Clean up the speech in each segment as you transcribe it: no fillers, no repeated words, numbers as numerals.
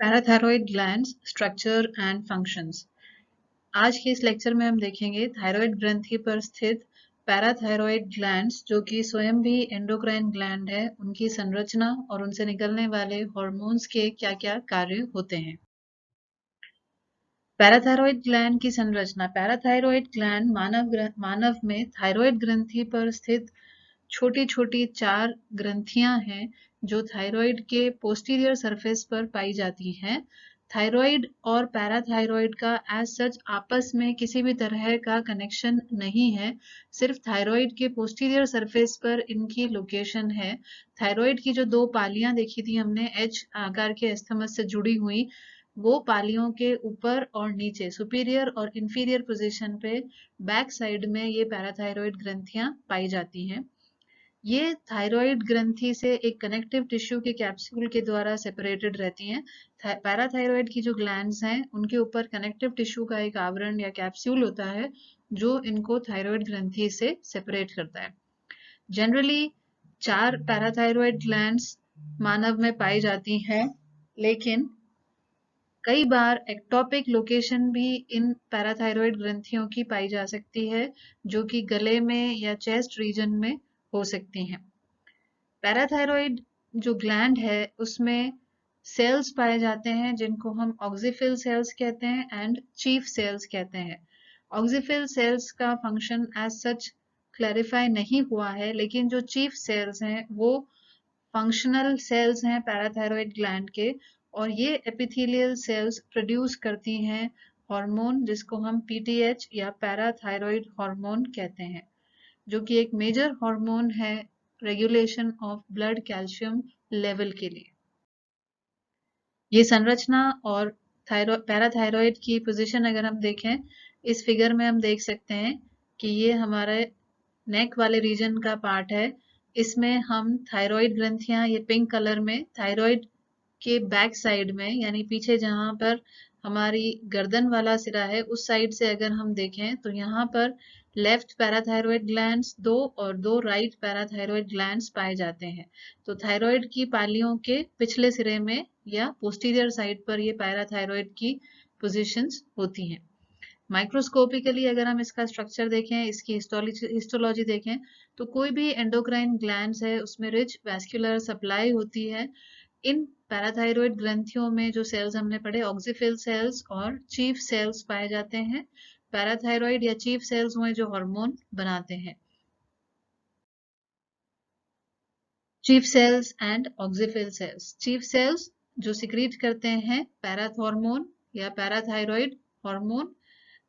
Parathyroid glands structure and functions. आज के इस लेक्चर में हम देखेंगे थायराइड ग्रंथि पर स्थित पैराथायरॉयड ग्लैंड्स जो कि स्वयं भी एंडोक्राइन ग्लैंड है, उनकी संरचना और उनसे निकलने वाले हार्मोन्स के क्या-क्या कार्य होते हैं। पैराथायरॉयड ग्लैंड की संरचना। पैराथायरॉयड ग्लैंड मानव में थायराइड ग्रंथि पर स्थित छोटी-छोटी 4 ग्रंथियां हैं जो थायराइड के पोस्टीरियर सरफेस पर पाई जाती हैं। थायराइड और पैराथायरॉयड का एज सच आपस में किसी भी तरह का कनेक्शन नहीं है, सिर्फ थायराइड के पोस्टीरियर सरफेस पर इनकी लोकेशन है। थायराइड की जो 2 पालियां देखी थी हमने एच आकार के एस्थमस से जुड़ी हुई, वो पालियों के ऊपर और नीचे सुपीरियर और इंफीरियर पोजीशन पे बैक साइड में ये पैराथायरॉयड ग्रंथियां पाई जाती हैं। ये थायराइड ग्रंथि से एक कनेक्टिव टिश्यू के कैप्सूल के द्वारा सेपरेटेड रहती हैं। पैराथायरॉयड की जो ग्लैंड्स हैं उनके ऊपर कनेक्टिव टिश्यू का एक आवरण या कैप्सूल होता है जो इनको थायराइड ग्रंथि से सेपरेट करता है। जनरली 4 पैराथायरॉयड ग्लैंड्स मानव में पाई जाती हैं, लेकिन कई बार एक्टोपिक लोकेशन भी इन पैराथायरॉयड ग्रंथियों की पाई जा सकती है, जो कि गले में या चेस्ट रीजन में हो सकती हैं। पैराथायरॉयड जो ग्लैंड है उसमें सेल्स पाए जाते हैं जिनको हम ऑक्सीफिल सेल्स कहते हैं एंड चीफ सेल्स कहते हैं। ऑक्सीफिल सेल्स का फंक्शन एज सच क्लैरिफाई नहीं हुआ है, लेकिन जो चीफ सेल्स हैं वो फंक्शनल सेल्स हैं पैराथायरॉयड ग्लैंड के, और ये एपिथेलियल सेल्स प्रोड्यूस करती हैं हार्मोन जिसको हम पीटीएच या पैराथायरॉयड हार्मोन कहते हैं, जो कि एक मेजर हार्मोन है regulation of blood calcium level के लिए। ये संरचना और पैराथायरॉयड की पोजीशन अगर हम देखें, इस फिगर में हम देख सकते हैं कि ये हमारे नेक वाले रीजन का पार्ट है। इसमें हम थायराइड ग्रंथियां ये पिंक कलर में थायराइड के बैक साइड में, यानी पीछे जहां पर हमारी गर्दन वाला सिरा है उस साइड से अगर हम देखें तो यहाँ पर लेफ्ट पैराथायरॉयड ग्लैंड्स 2 और 2 राइट पैराथायरॉयड ग्लैंड्स पाए जाते हैं। तो थायराइड की पालियों के पिछले सिरे में या पोस्टीरियर साइड पर ये पैराथायरॉयड की पोजीशंस होती हैं। माइक्रोस्कोपिकली अगर हम इसका स्ट्रक्चर देखें, इसकी हिस्टोलॉजी देखें, तो कोई भी एंडोक्राइन ग्लैंड्स है उसमें रिच वैस्कुलर सप्लाई होती है। इन पैराथायरॉयड ग्रंथियों में जो सेल्स हमने पढ़े, ऑक्सीफिल सेल्स और चीफ सेल्स पाए जाते हैं। पैराथायरॉयड या चीफ सेल्स हुए जो हार्मोन बनाते हैं। Chief cells and oxyphil cells. Chief cells जो सिक्रीट करते हैं पैराथॉर्मोन या पैराथायरॉयड हार्मोन।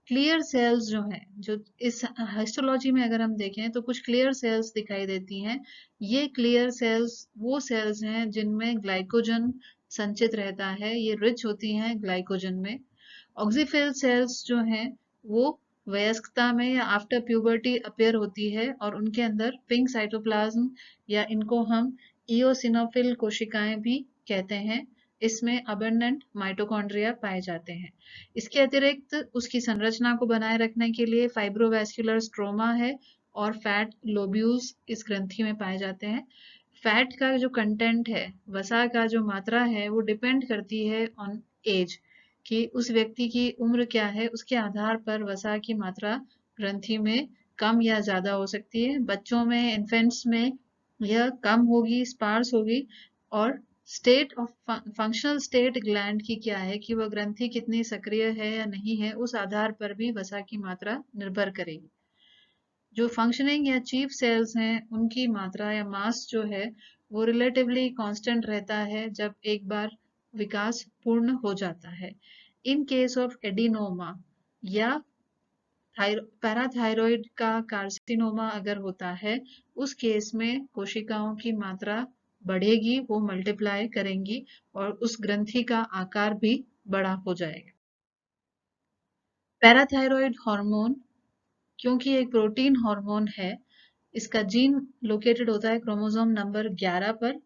क्लियर सेल्स जो हैं, जो इस हिस्टोलॉजी में अगर हम देखें तो कुछ क्लियर सेल्स दिखाई देती हैं। ये क्लियर सेल्स वो सेल्स हैं जिनमें ग्लाइकोजन संचित रहता है, ये रिच होती हैं ग्लाइकोजन में। ऑक्सीफिल सेल्स जो हैं वो वयस्कता में या आफ्टर प्यूबर्टी अपीयर होती है और उनके अंदर पिंक साइटोप्लाज्म या इनको हम इओसिनोफिल कोशिकाएं भी कहते हैं। इसमें अबंडेंट माइटोकॉन्ड्रिया पाए जाते हैं। इसके अतिरिक्त उसकी संरचना को बनाए रखने के लिए फाइब्रोवैस्कुलर स्ट्रोमा है और फैट लोब्यूल्स इस ग्रंथि में पाए जाते हैं। फैट का जो कंटेंट है, वसा का जो मात्रा है, वो डिपेंड करती है ऑन एज, कि उस व्यक्ति की उम्र क्या है, उसके आधार पर वसा की मात्रा ग्रंथि में कम या ज्यादा हो सकती है। बच्चों में, इन्फेंट्स में यह कम होगी, स्पार्स होगी। और state of functional state gland की क्या है कि वह ग्रंथि कितनी सक्रिय है या नहीं है, उस आधार पर भी वसा की मात्रा निर्भर करेगी। जो फंक्शनिंग या चीफ सेल्स हैं उनकी मात्रा या मास जो है वो रिलेटिवली कांस्टेंट रहता है जब एक बार विकास पूर्ण हो जाता है। इन केस ऑफ एडिनोमा या पैराथायरॉयड का कार्सिनोमा अगर होता है, उस केस में कोशिकाओं की मात्रा बढ़ेगी, वो मल्टीप्लाई करेंगी और उस ग्रंथि का आकार भी बड़ा हो जाएगा। पैराथायरॉयड हार्मोन क्योंकि एक प्रोटीन हार्मोन है, इसका जीन लोकेटेड होता है क्रोमोसोम नंबर 11 पर।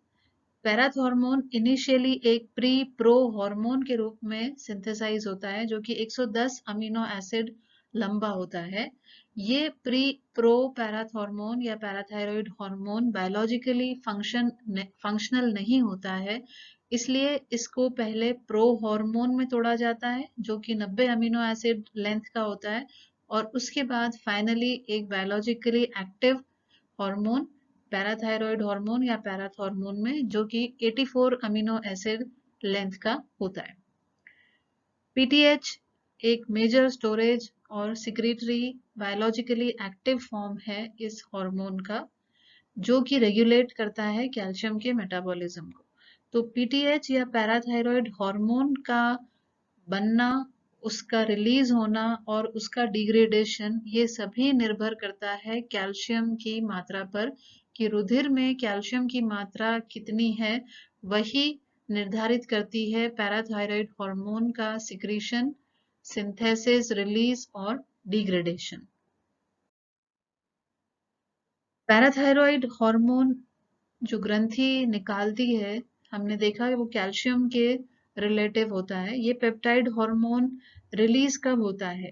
पैराथॉर्मोन इनिशियली एक प्री प्रो हार्मोन के रूप में सिंथेसाइज होता है, जो कि 110 अमीनो एसिड लंबा होता है। ये प्री प्रो पैराथॉर्मोन या पैराथायरॉयड हार्मोन बायोलॉजिकली फंक्शनल नहीं होता है। इसलिए इसको पहले प्रो हार्मोन में तोड़ा जाता है जो कि 90 अमीनो एसिड लेंथ का होता है, और उसके बाद फाइनली एक biologically active hormone parathyroid hormone या पैराथॉर्मोन में जो कि 84 अमीनो एसिड लेंथ का होता है। पीटीएच एक मेजर स्टोरेज और सिक्रीटरी बायोलॉजिकली एक्टिव फॉर्म है इस हार्मोन का, जो कि रेगुलेट करता है कैल्शियम के मेटाबॉलिज्म को। तो पीटीएच या पैराथायरॉयड हार्मोन का बनना, उसका रिलीज होना और उसका डिग्रेडेशन, ये सभी निर्भर करता है कैल्शियम की मात्रा पर, कि रुधिर में कैल्शियम की मात्रा कितनी है, वही निर्धारित करती है पैराथायरॉयड हार्मोन का सिक्रीशन, सिंथेसिस, रिलीज और डिग्रेडेशन। पैराथायरॉयड हार्मोन जो ग्रंथि निकालती है, हमने देखा है वो कैल्शियम के रिलेटिव होता है। ये पेप्टाइड हार्मोन रिलीज कब होता है?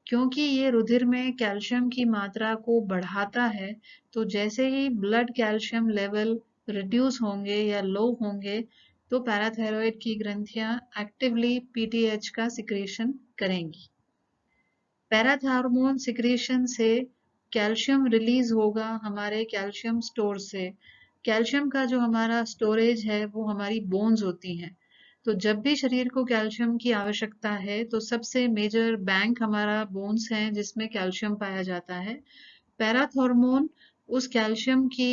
क्योंकि ये रुधिर में कैल्शियम की मात्रा को बढ़ाता है, तो जैसे ही ब्लड कैल्शियम लेवल रिड्यूस होंगे या लो होंगे, तो पैराथायरॉयड की ग्रंथियां एक्टिवली पीटीएच का सिक्रेशन करेंगी। पैराथार्मोन सिक्रेशन से कैल्शियम रिलीज होगा हमारे कैल्शियम स्टोर से। कैल्शियम का जो हमारा स्टोरेज है वो हमारी बोन्स होती हैं। तो जब भी शरीर को कैल्शियम की आवश्यकता है तो सबसे मेजर बैंक हमारा बोन्स है जिसमें कैल्शियम पाया जाता है। पैराथॉर्मोन उस कैल्शियम की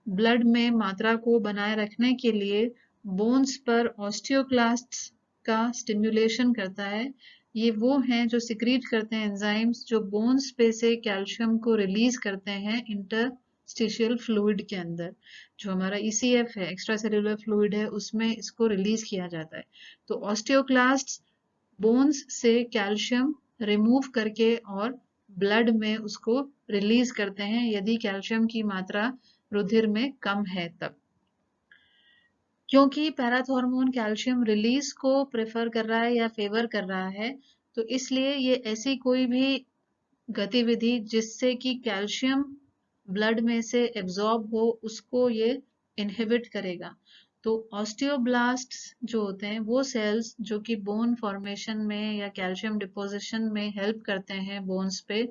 ब्लड में मात्रा को बनाए रखने के लिए बोन्स पर ऑस्टियोक्लास्ट्स का स्टिम्युलेशन करता है। ये वो हैं जो सिक्रीट करते हैं एंजाइम्स जो बोन्स पे से कैल्शियम को रिलीज करते हैं इंटरस्टिशियल फ्लूइड के अंदर। जो हमारा ईसीएफ है, एक्स्ट्रा सेल्यूलर फ्लूइड है, उसमें इसको रिलीज किया जाता है। तो ऑस्टियोक्लास्ट्स बोन्स से कैल्शियम रिमूव करके और ब्लड में उसको रिलीज करते हैं यदि कैल्शियम की मात्रा रुधिर में कम है तब। क्योंकि पैराथॉर्मोन कैल्शियम रिलीज को प्रेफर कर रहा है या फेवर कर रहा है, तो इसलिए ये ऐसी कोई भी गतिविधि जिससे कि कैल्शियम ब्लड में से एब्जॉर्ब हो उसको ये इनहिबिट करेगा। तो ऑस्टियोब्लास्ट्स जो होते हैं वो सेल्स जो कि बोन फॉर्मेशन में या कैल्शियम डिपोजिशन में हेल्प करते हैं बोन्स पे,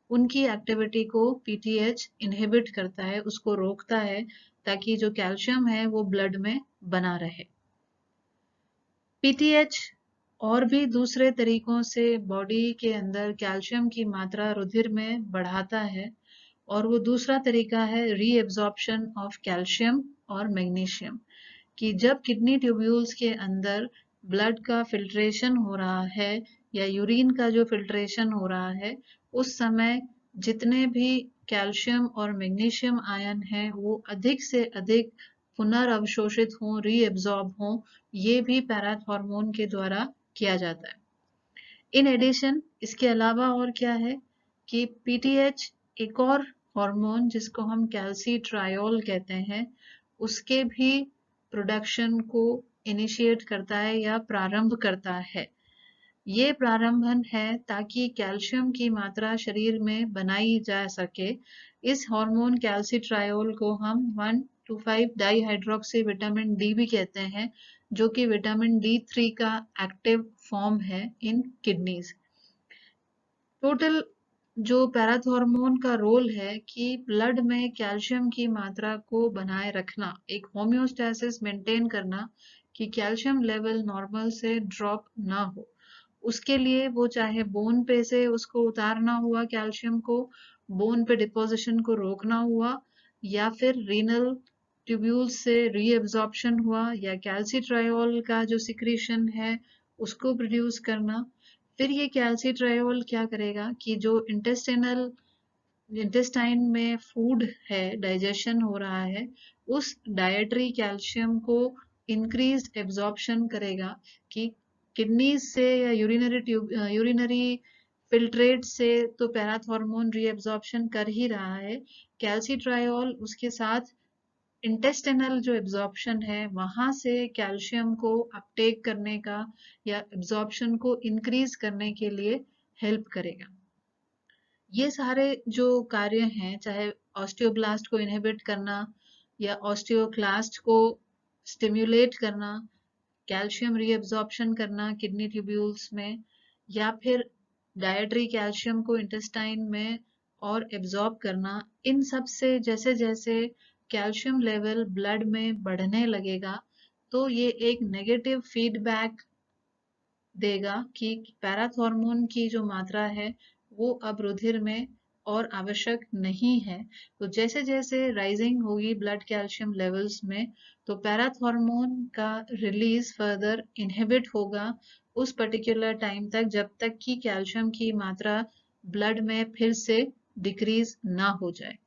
उनकी एक्टिविटी को पीटीएच इनहिबिट करता है, उसको रोकता है, ताकि जो कैल्शियम है वो ब्लड में बना रहे। पीटीएच और भी दूसरे तरीकों से बॉडी के अंदर कैल्शियम की मात्रा रुधिर में बढ़ाता है, और वो दूसरा तरीका है रीएब्जॉर्प्शन ऑफ कैल्शियम और मैग्नीशियम। कि जब किडनी ट्यूब्यूल्स के अंदर ब्लड का फिल्ट्रेशन हो रहा है या यूरिन का जो फिल्ट्रेशन हो रहा है, उस समय जितने भी कैल्शियम और मैग्नीशियम आयन हैं वो अधिक से अधिक पुनर्अवशोषित हों, रीएब्जॉर्ब हों, ये भी पैराथॉर्मोन के द्वारा किया जाता है। इन एडिशन इसके अलावा और क्या है कि पीटीएच एक और हार्मोन जिसको हम कैल्सीट्रायोल कहते हैं, उसके भी प्रोडक्शन को इनिशिएट करता है या प्रारंभ करता है। ये प्रारंभन है ताकि कैल्शियम की मात्रा शरीर में बनाई जा सके। इस हार्मोन कैल्सीट्रायोल को हम 1,2,5 डाइहाइड्रोक्सी विटामिन डी भी कहते हैं, जो कि विटामिन D3 का एक्टिव फॉर्म है इन किडनीज। टोटल जो पैराथॉर्मोन का रोल है कि ब्लड में कैल्शियम की मात्रा को बनाए रखना, एक होम्योस्टैसिस मेंटेन करना, कि कैल्शियम लेवल नॉर्मल से ड्रॉप ना हो। उसके लिए वो चाहे बोन पे से उसको उतारना हुआ कैल्शियम को, बोन पे डिपोजिशन को रोकना हुआ, या फिर रीनल ट्यूब्यूल से रीएब्जॉर्प्शन हुआ, या कैल्सीट्रायोल का जो सिक्रीशन है उसको प्रोड्यूस करना। फिर ये कैल्सीट्रायोल क्या करेगा कि जो इंटेस्टाइन में फूड है, डाइजेशन हो रहा है, उस डायटरी कैल्शियम को इंक्रीज्ड एब्जॉर्प्शन करेगा, कि किडनीज से या यूरिनरी फिल्ट्रेट से तो पैराथॉर्मोन रीएब्जॉर्प्शन कर ही रहा है, कैल्सीट्रायोल उसके साथ इंटेस्टिनल जो एब्जॉर्प्शन है वहां से कैल्शियम को अपटेक करने का या एब्जॉर्प्शन को इंक्रीज करने के लिए हेल्प करेगा। ये सारे जो कार्य हैं, चाहे ऑस्टियोब्लास्ट को इनहिबिट करना या ऑस्टियोक्लास्ट को स्टिम्युलेट करना, कैल्शियम रीअब्जॉर्प्शन करना किडनी ट्यूब्यूल्स में, या फिर डायटरी कैल्शियम को इंटेस्टाइन में और एब्जॉर्ब करना, इन सब से जैसे जैसे कैल्शियम लेवल ब्लड में बढ़ने लगेगा तो ये एक नेगेटिव फीडबैक देगा कि पैराथॉर्मोन की जो मात्रा है वो अब रुधिर में और आवश्यक नहीं है। तो जैसे जैसे राइजिंग होगी ब्लड कैल्शियम लेवल्स में, तो पैराथॉर्मोन का रिलीज फर्दर इनहिबिट होगा उस पर्टिकुलर टाइम तक जब तक कि कैल्शियम की मात्रा ब्लड में फिर से डिक्रीज ना हो जाए।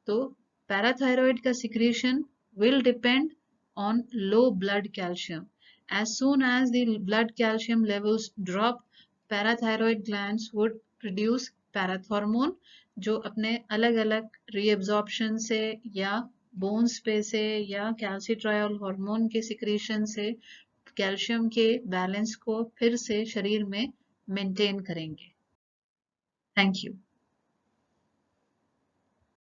तो पैराथायरॉयड का secretion will depend on low blood calcium. As soon as the blood calcium levels drop, parathyroid glands would produce parathormone, जो अपने अलग अलग रीअब्जॉर्प्शन से या बोन्स पे से या कैल्सिट्रायल हार्मोन के सिक्रीशन से कैल्शियम के बैलेंस को फिर से शरीर में मेंटेन करेंगे। Thank you.